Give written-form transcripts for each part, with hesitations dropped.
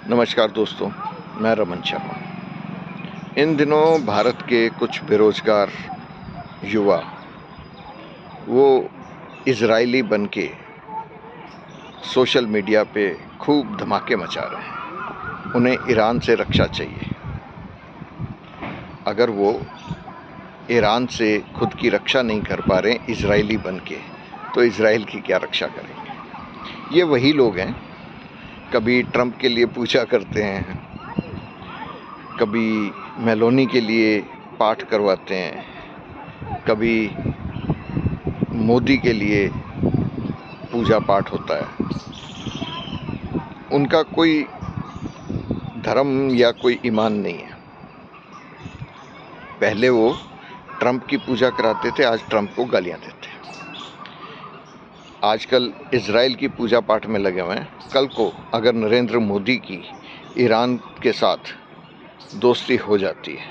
नमस्कार दोस्तों, मैं रमन शर्मा। इन दिनों भारत के कुछ बेरोजगार युवा वो इजरायली बनके सोशल मीडिया पे खूब धमाके मचा रहे हैं। उन्हें ईरान से रक्षा चाहिए। अगर वो ईरान से खुद की रक्षा नहीं कर पा रहे इजरायली बनके, तो इजराइल की क्या रक्षा करेंगे? ये वही लोग हैं, कभी ट्रंप के लिए पूजा करते हैं, कभी मेलोनी के लिए पाठ करवाते हैं, कभी मोदी के लिए पूजा पाठ होता है। उनका कोई धर्म या कोई ईमान नहीं है। पहले वो ट्रंप की पूजा कराते थे, आज ट्रंप को गालियां देते हैं। आजकल इजराइल की पूजा पाठ में लगे हुए हैं। कल को अगर नरेंद्र मोदी की ईरान के साथ दोस्ती हो जाती है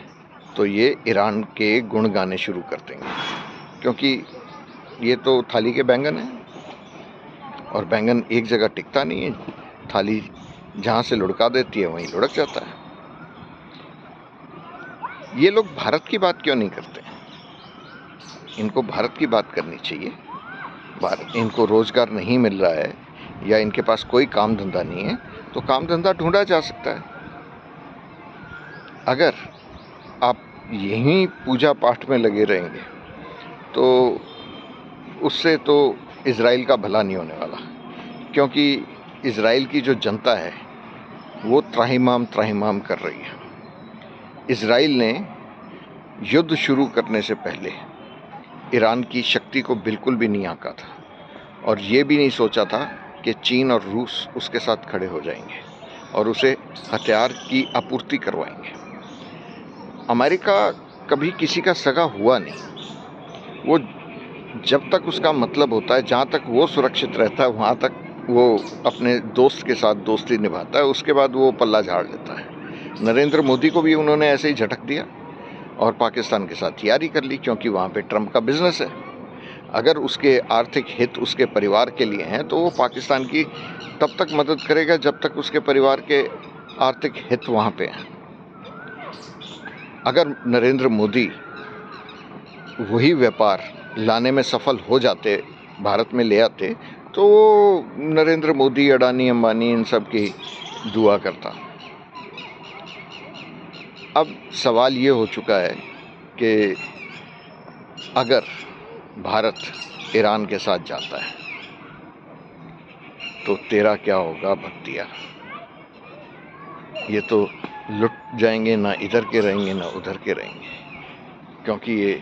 तो ये ईरान के गुण गाने शुरू कर देंगे, क्योंकि ये तो थाली के बैंगन हैं और बैंगन एक जगह टिकता नहीं है। थाली जहाँ से लुढ़का देती है वहीं लुढ़क जाता है। ये लोग भारत की बात क्यों नहीं करते? इनको भारत की बात करनी चाहिए। इनको रोजगार नहीं मिल रहा है या इनके पास कोई काम धंधा नहीं है, तो काम धंधा ढूंढा जा सकता है। अगर आप यहीं पूजा पाठ में लगे रहेंगे तो उससे तो इजराइल का भला नहीं होने वाला, क्योंकि इजराइल की जो जनता है वो त्राहिमाम कर रही है। इजराइल ने युद्ध शुरू करने से पहले ईरान की शक्ति को बिल्कुल भी नहीं आंका था और ये भी नहीं सोचा था कि चीन और रूस उसके साथ खड़े हो जाएंगे और उसे हथियार की आपूर्ति करवाएंगे। अमेरिका कभी किसी का सगा हुआ नहीं। वो जब तक उसका मतलब होता है, जहाँ तक वो सुरक्षित रहता है, वहाँ तक वो अपने दोस्त के साथ दोस्ती निभाता है। उसके बाद वो पल्ला झाड़ लेता है। नरेंद्र मोदी को भी उन्होंने ऐसे ही झटक दिया और पाकिस्तान के साथ यारी कर ली, क्योंकि वहाँ पे ट्रंप का बिजनेस है। अगर उसके आर्थिक हित उसके परिवार के लिए हैं तो वो पाकिस्तान की तब तक मदद करेगा जब तक उसके परिवार के आर्थिक हित वहाँ पे हैं। अगर नरेंद्र मोदी वही व्यापार लाने में सफल हो जाते, भारत में ले आते, तो नरेंद्र मोदी, अडानी, अंबानी इन सब की दुआ करता। अब सवाल ये हो चुका है कि अगर भारत ईरान के साथ जाता है तो तेरा क्या होगा भक्तिया? ये तो लुट जाएंगे, ना इधर के रहेंगे ना उधर के रहेंगे, क्योंकि ये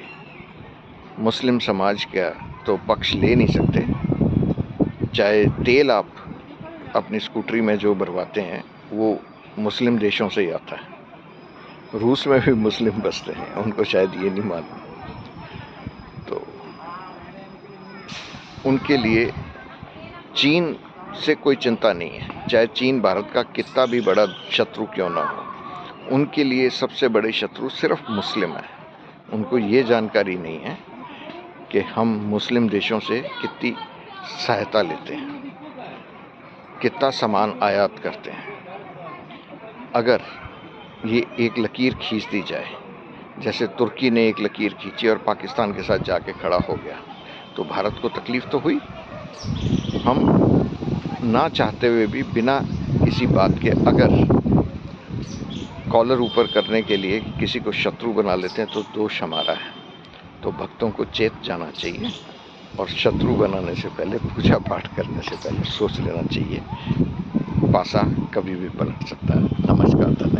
मुस्लिम समाज का तो पक्ष ले नहीं सकते। चाहे तेल आप अपनी स्कूटरी में जो भरवाते हैं वो मुस्लिम देशों से ही आता है। रूस में भी मुस्लिम बसते हैं, उनको शायद ये नहीं मालूम। तो उनके लिए चीन से कोई चिंता नहीं है, चाहे चीन भारत का कितना भी बड़ा शत्रु क्यों ना हो। उनके लिए सबसे बड़े शत्रु सिर्फ मुस्लिम है। उनको ये जानकारी नहीं है कि हम मुस्लिम देशों से कितनी सहायता लेते हैं, कितना सामान आयात करते हैं। अगर ये एक लकीर खींच दी जाए, जैसे तुर्की ने एक लकीर खींची और पाकिस्तान के साथ जाके खड़ा हो गया, तो भारत को तकलीफ तो हुई। हम ना चाहते हुए भी बिना किसी बात के अगर कॉलर ऊपर करने के लिए किसी को शत्रु बना लेते हैं तो दोष हमारा है। तो भक्तों को चेत जाना चाहिए और शत्रु बनाने से पहले, पूजा पाठ करने से पहले सोच लेना चाहिए। पासा कभी भी पलट सकता है। नमस्कार, धन्यवाद।